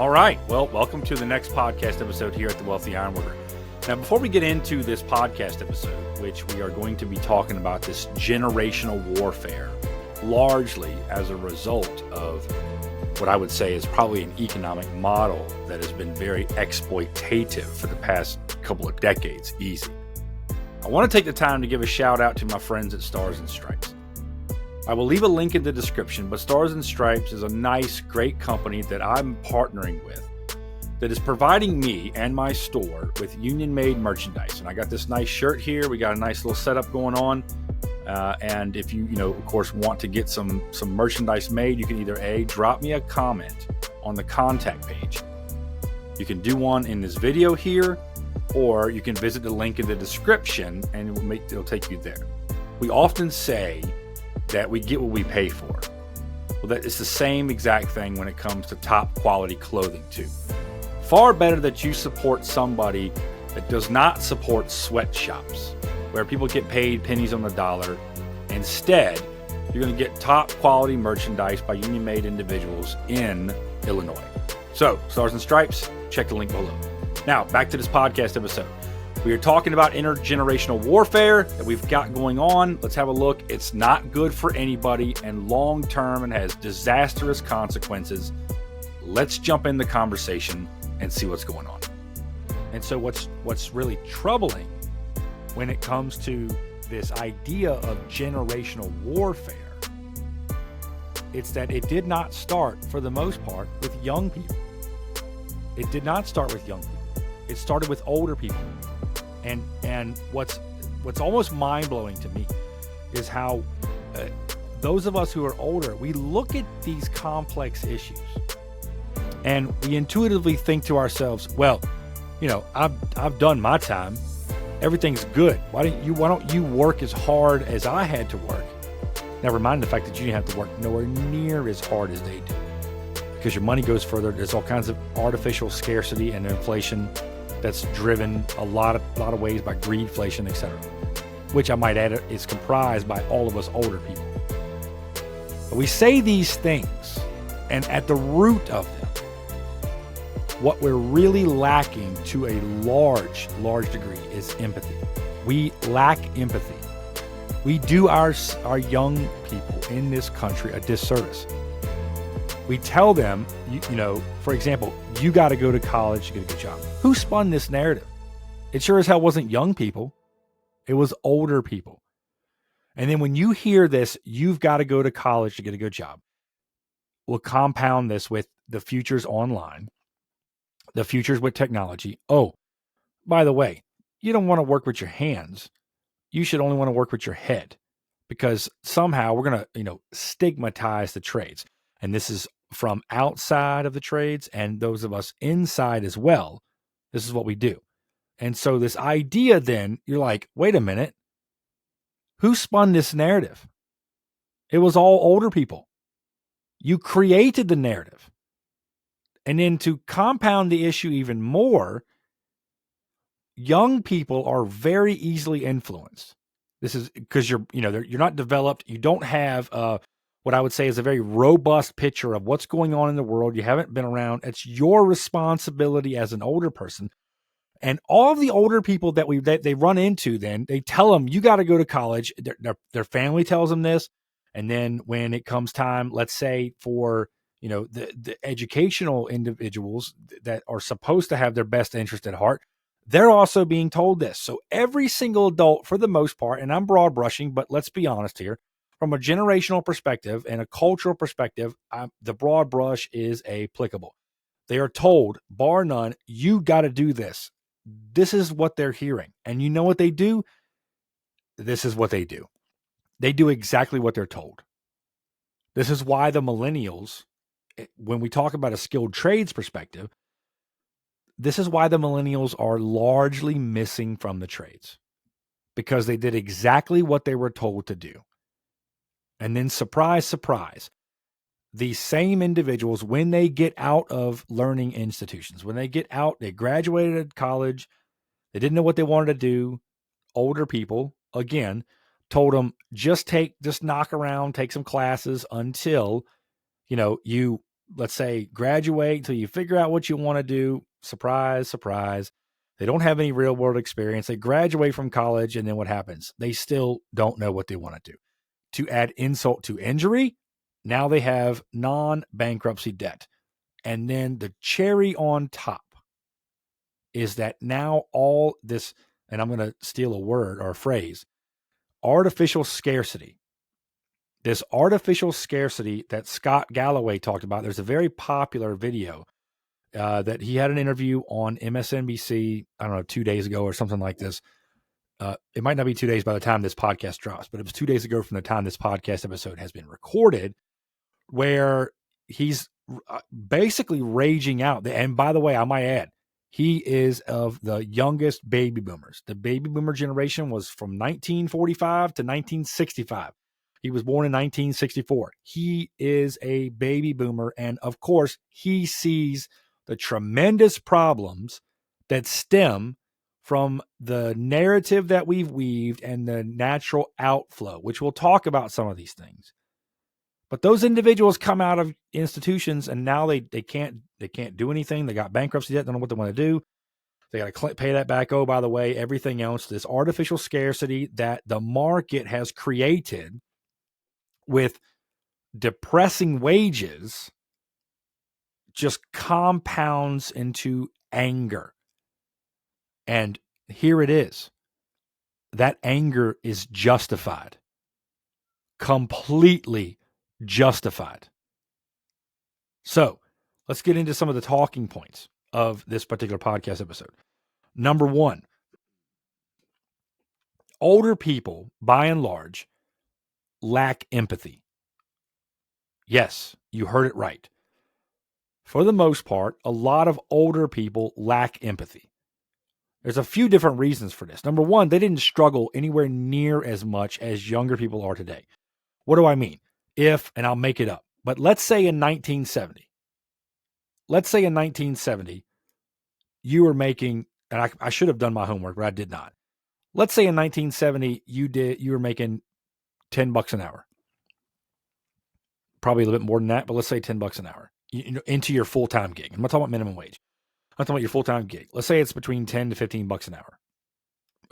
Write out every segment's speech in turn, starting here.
All right. Well, welcome to the next podcast episode here at the Wealthy Ironworker. Now, before we get into this podcast episode, which we are going to be talking about this generational warfare, largely as a result of what I would say is probably an economic model that has been very exploitative for the past couple of decades, easy. I want to take the time to give a shout out to my friends at Stars and Stripes. I will leave a link in the description, but Stars and Stripes is a nice, great company that I'm partnering with that is providing me and my store with union-made merchandise. And I got this nice shirt here. We got a nice little setup going on. And if you of course, want to get some merchandise made, you can either drop me a comment on the contact page. You can do one in this video here, or you can visit the link in the description and it'll take you there. We often say that we get what we pay for. Well, that it's the same exact thing when it comes to top quality clothing too. Far better that you support somebody that does not support sweatshops, where people get paid pennies on the dollar. Instead, you're going to get top quality merchandise by union-made individuals in Illinois. So, Stars and Stripes, check the link below. Now, back to this podcast episode. We are talking about intergenerational warfare that we've got going on. Let's have a look. It's not good for anybody and long-term and has disastrous consequences. Let's jump in the conversation and see what's going on. And so what's really troubling when it comes to this idea of generational warfare, it's that it did not start, for the most part, with young people. It did not start with young people. It started with older people. And what's almost mind-blowing to me is how those of us who are older, we look at these complex issues and we intuitively think to ourselves, well, I've done my time. Everything's good. Why don't you work as hard as I had to work? Never mind the fact that you didn't have to work nowhere near as hard as they did, because your money goes further. There's all kinds of artificial scarcity and inflation that's driven a lot of ways by greedflation, etc., which I might add is comprised by all of us older people. But we say these things, and at the root of them, what we're really lacking to a large degree is empathy. We lack empathy. We do our young people in this country a disservice. We tell them, for example, you got to go to college to get a good job. Who spun this narrative? It sure as hell wasn't young people. It was older people. And then when you hear this, you've got to go to college to get a good job. We'll compound this with the future's online, the future's with technology. Oh, by the way, you don't want to work with your hands. You should only want to work with your head, because somehow we're going to, stigmatize the trades. And this is from outside of the trades and those of us inside as well. This is what we do. And so this idea, then you're like, wait a minute, who spun this narrative? It was all older people. You created the narrative. And then to compound the issue even more, young people are very easily influenced. This is because you're not developed. You don't have what I would say is a very robust picture of what's going on in the world. You haven't been around. It's your responsibility as an older person. And all of the older people that they run into, then they tell them, you got to go to college. Their family tells them this. And then when it comes time, let's say for, the educational individuals that are supposed to have their best interest at heart, they're also being told this. So every single adult, for the most part, and I'm broad brushing, but let's be honest here, from a generational perspective and a cultural perspective, the broad brush is applicable. They are told, bar none, you got to do this. This is what they're hearing. And you know what they do? This is what they do. They do exactly what they're told. This is why the millennials, when we talk about a skilled trades perspective, this is why the millennials are largely missing from the trades, because they did exactly what they were told to do. And then surprise, surprise, these same individuals, when they get out of learning institutions, when they get out, they graduated college, they didn't know what they wanted to do. Older people, again, told them, just knock around, take some classes until, you let's say, graduate until you figure out what you want to do. Surprise, surprise. They don't have any real world experience. They graduate from college, and then what happens? They still don't know what they want to do. To add insult to injury, now they have non-bankruptcy debt. And then the cherry on top is that now all this, and I'm going to steal a word or a phrase, artificial scarcity. This artificial scarcity that Scott Galloway talked about. There's a very popular video that he had an interview on MSNBC, I don't know, 2 days ago or something like this. It might not be 2 days by the time this podcast drops, but it was 2 days ago from the time this podcast episode has been recorded, where he's basically raging out. And by the way, I might add, he is of the youngest baby boomers. The baby boomer generation was from 1945 to 1965. He was born in 1964. He is a baby boomer. And of course, he sees the tremendous problems that stem from the narrative that we've weaved and the natural outflow, which we'll talk about some of these things. But those individuals come out of institutions and now they can't do anything. They got bankruptcy debt. Don't know what they want to do. They got to pay that back. Oh, by the way, everything else, this artificial scarcity that the market has created with depressing wages just compounds into anger. And here it is. That anger is justified. Completely justified. So let's get into some of the talking points of this particular podcast episode. Number one, older people, by and large, lack empathy. Yes, you heard it right. For the most part, a lot of older people lack empathy. There's a few different reasons for this. Number one, they didn't struggle anywhere near as much as younger people are today. What do I mean? And I'll make it up, but let's say in 1970, you were making, and I should have done my homework, but I did not. Let's say in 1970, you were making $10 an hour. Probably a little bit more than that, but let's say $10 an hour into your full-time gig. I'm not talking about minimum wage. I'm talking about your full-time gig. Let's say it's between $10 to $15 an hour.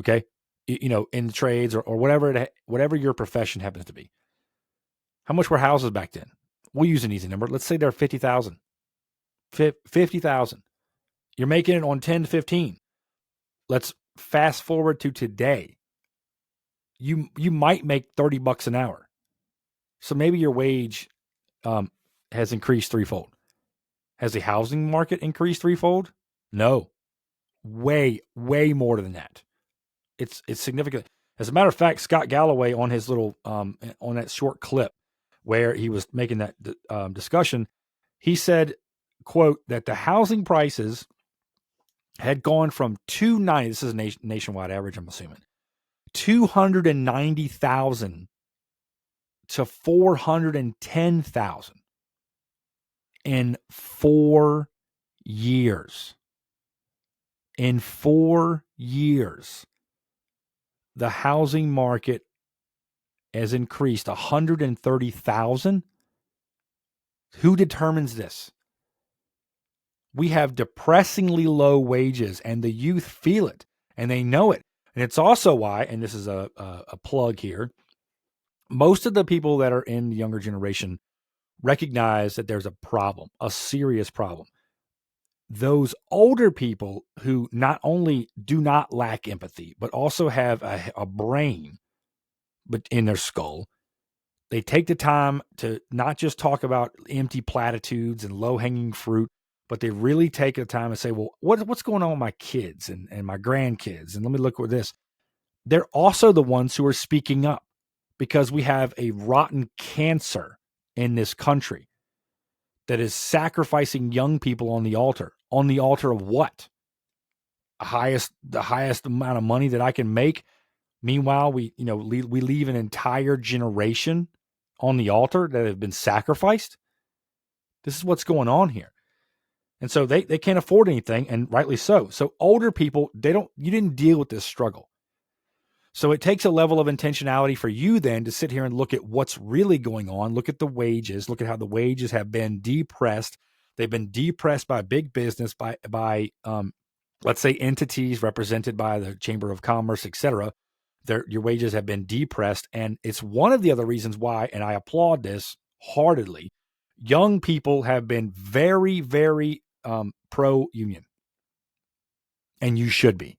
Okay. In the trades or whatever your profession happens to be. How much were houses back then? We'll use an easy number. Let's say they're 50,000. 50,000. You're making it on 10 to 15. Let's fast forward to today. You might make $30 an hour. So maybe your wage has increased threefold. Has the housing market increased threefold? No. Way, way more than that. It's significant. As a matter of fact, Scott Galloway on his little on that short clip where he was making that discussion, he said, quote, that the housing prices had gone from 290, this is a nationwide average, I'm assuming, 290,000 to 410,000 in 4 years. In 4 years, the housing market has increased 130,000. Who determines this? We have depressingly low wages, and the youth feel it, and they know it. And it's also why, and this is a plug here, most of the people that are in the younger generation recognize that there's a problem, a serious problem. Those older people who not only do not lack empathy, but also have a brain in their skull, they take the time to not just talk about empty platitudes and low-hanging fruit, but they really take the time and say, well, what's going on with my kids and my grandkids? And let me look at this. They're also the ones who are speaking up because we have a rotten cancer in this country that is sacrificing young people on the altar. On the altar of what? The highest amount of money that I can make. Meanwhile, we leave an entire generation on the altar that have been sacrificed. This is what's going on here. And so they can't afford anything, and rightly so. So older people, you didn't deal with this struggle. So it takes a level of intentionality for you then to sit here and look at what's really going on. Look at the wages. Look at how the wages have been depressed. They've been depressed by big business, by let's say entities represented by the Chamber of Commerce, et cetera. Your wages have been depressed. And it's one of the other reasons why, and I applaud this heartedly, young people have been very, very pro-union. And you should be.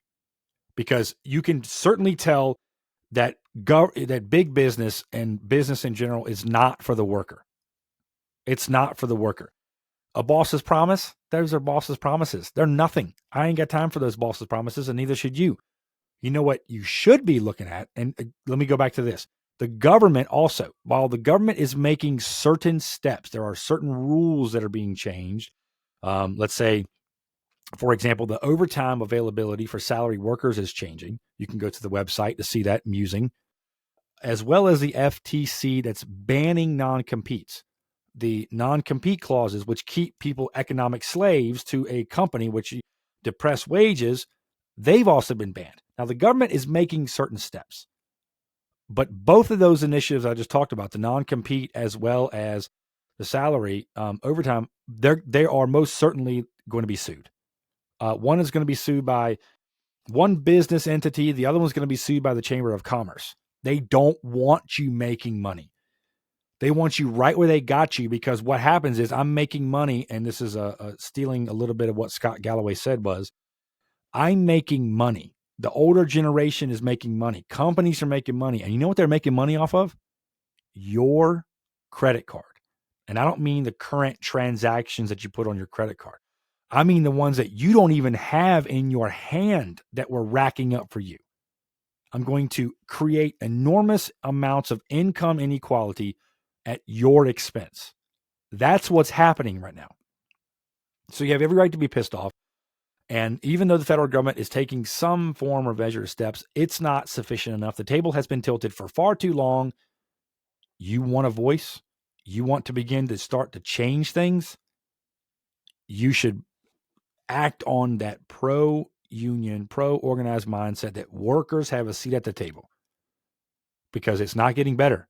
Because you can certainly tell that that big business and business in general is not for the worker. It's not for the worker. A boss's promise, those are boss's promises. They're nothing. I ain't got time for those boss's promises, and neither should you. You know what you should be looking at? And let me go back to this. The government also, while the government is making certain steps, there are certain rules that are being changed. Let's say, for example, the overtime availability for salary workers is changing. You can go to the website to see that musing, as well as the FTC that's banning non-competes. The non-compete clauses, which keep people economic slaves to a company, which depress wages, they've also been banned. Now, the government is making certain steps, but both of those initiatives I just talked about, the non-compete as well as the salary overtime, they are most certainly going to be sued. One is going to be sued by one business entity. The other one's going to be sued by the Chamber of Commerce. They don't want you making money. They want you right where they got you, because what happens is I'm making money, and this is stealing a little bit of what Scott Galloway said was, I'm making money. The older generation is making money. Companies are making money. And you know what they're making money off of? Your credit card. And I don't mean the current transactions that you put on your credit card. I mean the ones that you don't even have in your hand that we're racking up for you. I'm going to create enormous amounts of income inequality at your expense. That's what's happening right now. So you have every right to be pissed off. And even though the federal government is taking some form or measure of steps, it's not sufficient enough. The table has been tilted for far too long. You want a voice? You want to begin to start to change things? You should act on that pro-union, pro-organized mindset that workers have a seat at the table, because it's not getting better.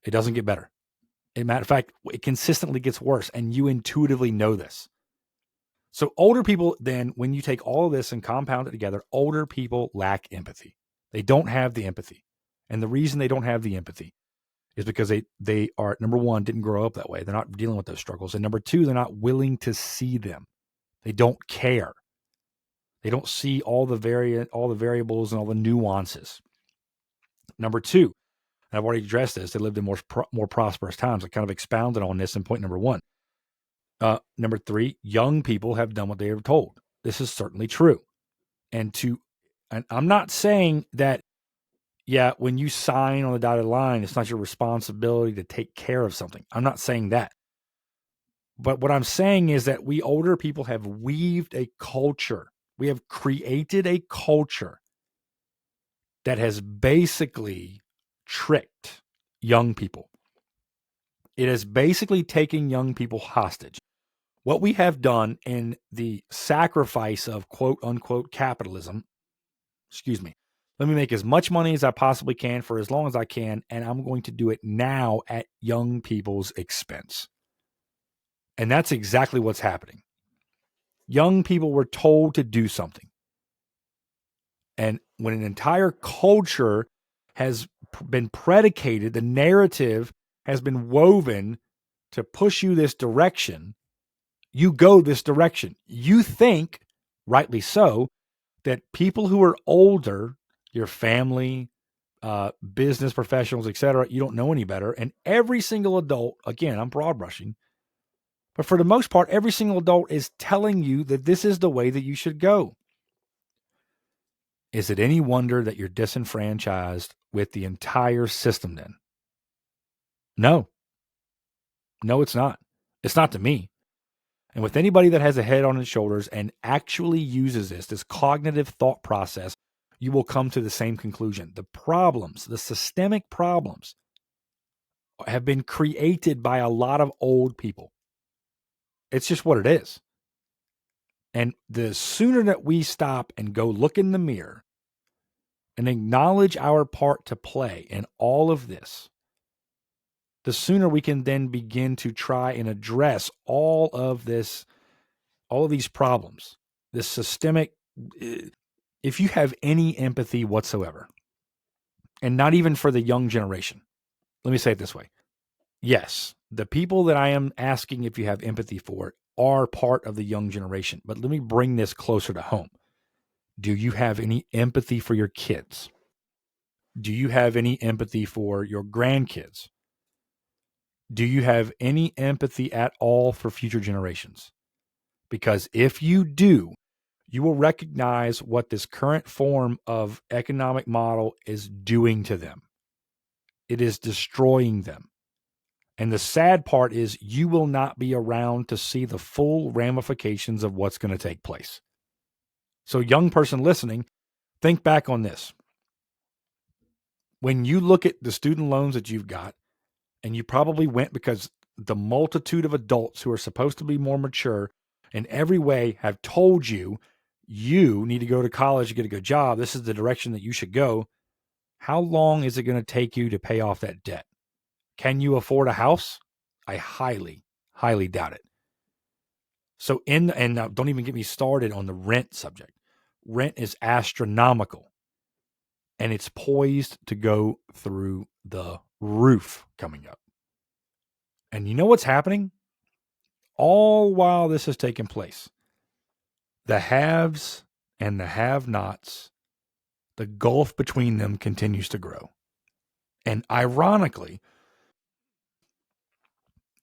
It doesn't get better. As a matter of fact, it consistently gets worse, and you intuitively know this. So older people, then, when you take all of this and compound it together, older people lack empathy. They don't have the empathy. And the reason they don't have the empathy is because they are, number one, didn't grow up that way. They're not dealing with those struggles. And number two, they're not willing to see them. They don't care. They don't see all the variables and all the nuances. Number two, and I've already addressed this, they lived in more prosperous times. I kind of expounded on this in point number one. Number three, young people have done what they were told. This is certainly true. And I'm not saying that, yeah, when you sign on the dotted line, it's not your responsibility to take care of something. I'm not saying that. But what I'm saying is that we older people have weaved a culture. We have created a culture that has basically tricked young people. It is basically taking young people hostage. What we have done in the sacrifice of quote unquote capitalism, let me make as much money as I possibly can for as long as I can, and I'm going to do it now at young people's expense. And that's exactly what's happening. Young people were told to do something. And when an entire culture has been predicated, the narrative has been woven to push you this direction, you go this direction. You think, rightly so, that people who are older, your family, business professionals, etc., you don't know any better. And every single adult, again, I'm broad brushing, but for the most part, every single adult is telling you that this is the way that you should go. Is it any wonder that you're disenfranchised with the entire system then? No. No, it's not. It's not to me. And with anybody that has a head on its shoulders and actually uses this cognitive thought process, you will come to the same conclusion. The problems, the systemic problems, have been created by a lot of old people. It's just what it is. And the sooner that we stop and go look in the mirror and acknowledge our part to play in all of this, the sooner we can then begin to try and address all of these problems, this systemic. If you have any empathy whatsoever, and not even for the young generation, let me say it this way. Yes, the people that I am asking if you have empathy for are part of the young generation, but let me bring this closer to home. Do you have any empathy for your kids? Do you have any empathy for your grandkids? Do you have any empathy at all for future generations? Because if you do, you will recognize what this current form of economic model is doing to them. It is destroying them. And the sad part is you will not be around to see the full ramifications of what's going to take place. So, young person listening, think back on this. When you look at the student loans that you've got, and you probably went because the multitude of adults who are supposed to be more mature in every way have told you, you need to go to college to get a good job. This is the direction that you should go. How long is it going to take you to pay off that debt? Can you afford a house? I highly, highly doubt it. So don't even get me started on the rent subject. Rent is astronomical, and it's poised to go through the roof coming up. And you know what's happening? All while this is taking place, the haves and the have-nots, the gulf between them continues to grow. And ironically,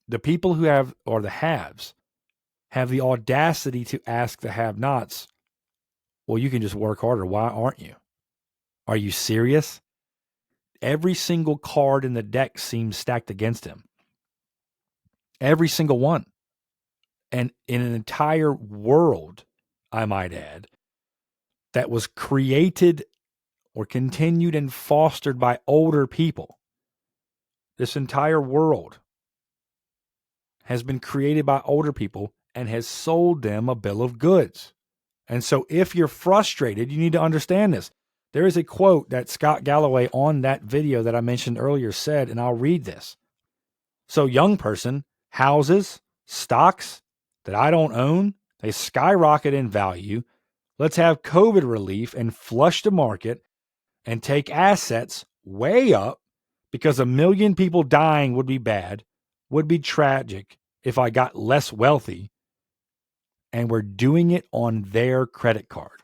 the people who have, or the haves, have the audacity to ask the have-nots, well, you can just work harder. Why aren't you? Are you serious? Every single card in the deck seems stacked against him. Every single one. And in an entire world, I might add, that was created or continued and fostered by older people. This entire world has been created by older people and has sold them a bill of goods. And so if you're frustrated, you need to understand this. There is a quote that Scott Galloway on that video that I mentioned earlier said, and I'll read this. So, young person, houses, stocks that I don't own, they skyrocket in value. Let's have COVID relief and flush the market and take assets way up, because 1 million people dying would be bad, would be tragic if I got less wealthy, and we're doing it on their credit card.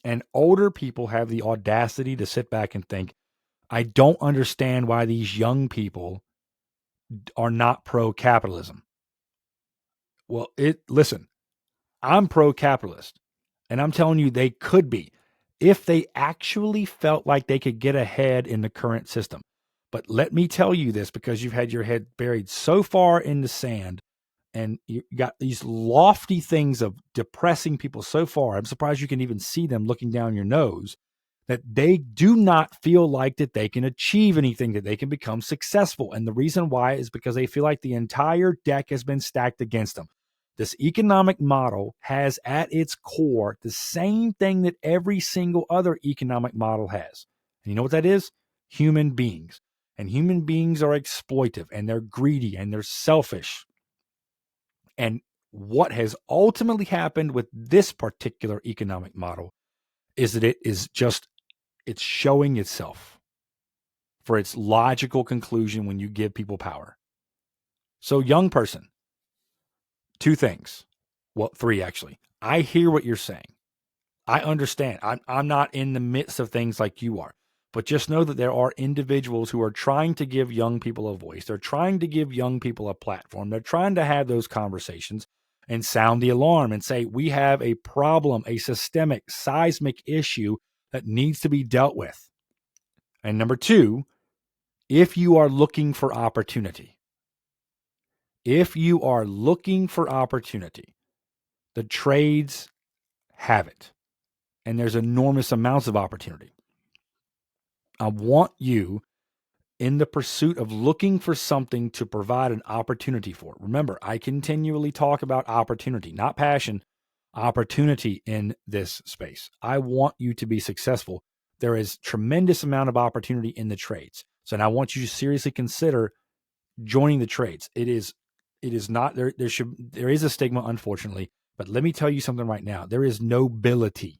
And older people have the audacity to sit back and think, I don't understand why these young people are not pro-capitalism. Well, listen, I'm pro-capitalist, and I'm telling you they could be if they actually felt like they could get ahead in the current system. But let me tell you this, because you've had your head buried so far in the sand and you got these lofty things of depressing people so far. I'm surprised you can even see them looking down your nose, that they do not feel like that they can achieve anything, that they can become successful. And the reason why is because they feel like the entire deck has been stacked against them. This economic model has at its core the same thing that every single other economic model has. And you know what that is? Human beings. And human beings are exploitive, and they're greedy, and they're selfish. And what has ultimately happened with this particular economic model is that it's showing itself for its logical conclusion when you give people power. So, young person, 2 things. Well, 3 actually. I hear what you're saying. I understand. I'm not in the midst of things like you are. But just know that there are individuals who are trying to give young people a voice. They're trying to give young people a platform. They're trying to have those conversations and sound the alarm and say, we have a problem, a systemic, seismic issue that needs to be dealt with. And number 2, if you are looking for opportunity, the trades have it. And there's enormous amounts of opportunity. I want you, in the pursuit of looking for something to provide an opportunity for. Remember, I continually talk about opportunity, not passion, opportunity in this space. I want you to be successful. there is tremendous amount of opportunity in the trades. So now I want you to seriously consider joining the trades. It is not there. There is a stigma, unfortunately, but let me tell you something right now. There is nobility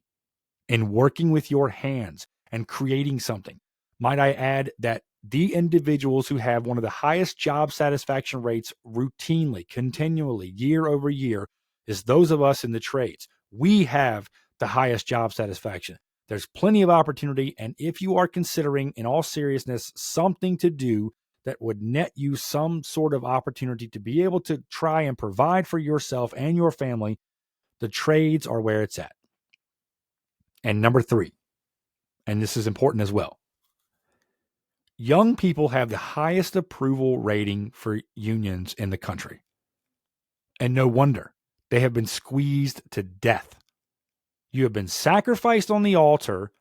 in working with your hands and creating something. Might I add that the individuals who have one of the highest job satisfaction rates routinely, continually, year over year, is those of us in the trades. We have the highest job satisfaction. There's plenty of opportunity. And if you are considering, in all seriousness, something to do that would net you some sort of opportunity to be able to try and provide for yourself and your family, the trades are where it's at. And number 3, and this is important as well, young people have the highest approval rating for unions in the country. And no wonder. They have been squeezed to death. You have been sacrificed on the altar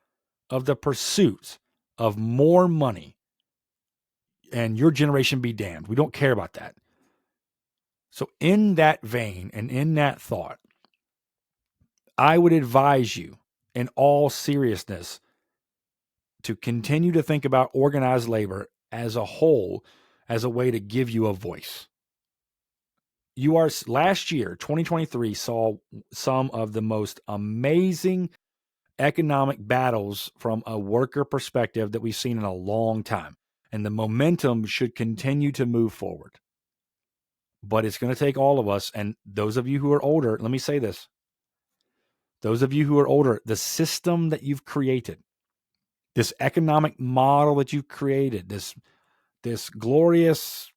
of the pursuit of more money, and your generation be damned. We don't care about that. So in that vein and in that thought, I would advise you in all seriousness to continue to think about organized labor as a whole, as a way to give you a voice. Last year, 2023, saw some of the most amazing economic battles from a worker perspective that we've seen in a long time. And the momentum should continue to move forward. But it's going to take all of us. And those of you who are older, let me say this. Those of you who are older, the system that you've created, this economic model that you've created, this glorious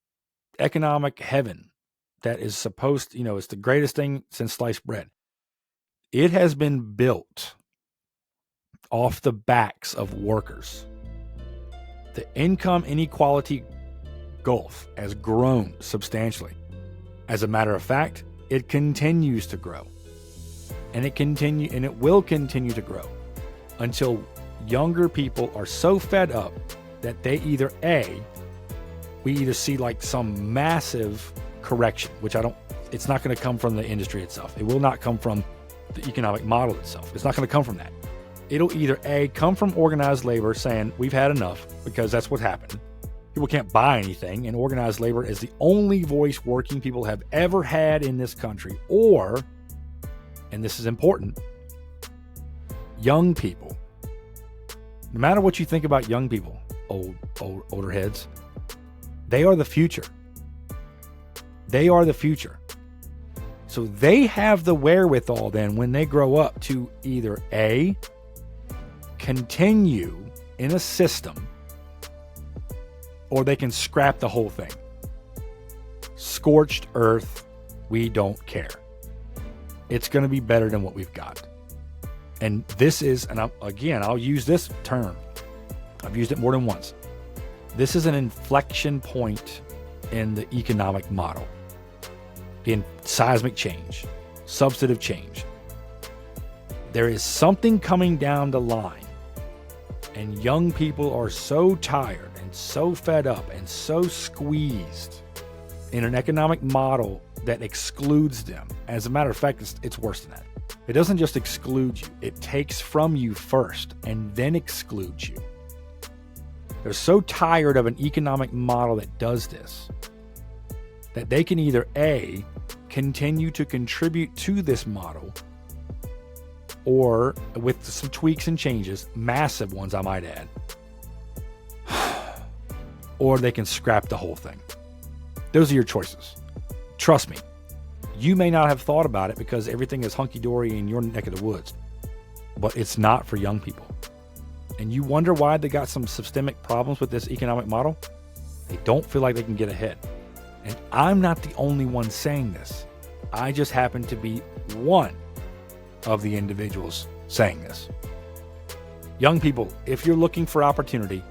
economic heaven that is supposed, it's the greatest thing since sliced bread. It has been built off the backs of workers. The income inequality gulf has grown substantially. As a matter of fact, it continues to grow. And it will continue to grow until younger people are so fed up that they we either see like some massive correction, which it's not going to come from the industry itself. It will not come from the economic model itself. It's not going to come from that. It'll either come from organized labor saying we've had enough, because that's what happened. People can't buy anything, and organized labor is the only voice working people have ever had in this country. Or, and this is important, young people. No matter what you think about young people, older heads, they are the future. They are the future. So they have the wherewithal then when they grow up to either continue in a system, or they can scrap the whole thing. Scorched earth, we don't care. It's going to be better than what we've got. And this is, and I'll use this term. I've used it more than once. This is an inflection point in the economic model. In seismic change, substantive change. There is something coming down the line, and young people are so tired and so fed up and so squeezed in an economic model that excludes them. As a matter of fact, it's worse than that. It doesn't just exclude you, it takes from you first and then excludes you. They're so tired of an economic model that does this, that they can either continue to contribute to this model, or with some tweaks and changes, massive ones I might add, or they can scrap the whole thing. Those are your choices. Trust me, you may not have thought about it because everything is hunky-dory in your neck of the woods, but it's not for young people. And you wonder why they got some systemic problems with this economic model? They don't feel like they can get ahead. And I'm not the only one saying this. I just happen to be one of the individuals saying this. Young people, if you're looking for opportunity,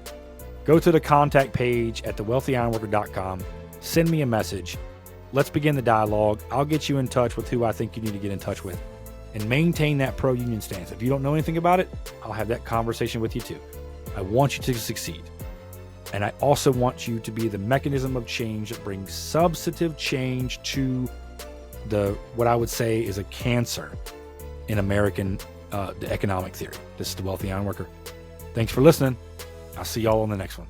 go to the contact page at thewealthyironworker.com. Send me a message. Let's begin the dialogue. I'll get you in touch with who I think you need to get in touch with, and maintain that pro-union stance. If you don't know anything about it, I'll have that conversation with you too. I want you to succeed. And I also want you to be the mechanism of change that brings substantive change to what I would say is a cancer in American the economic theory. This is the Wealthy Iron Worker. Thanks for listening. I'll see y'all on the next one.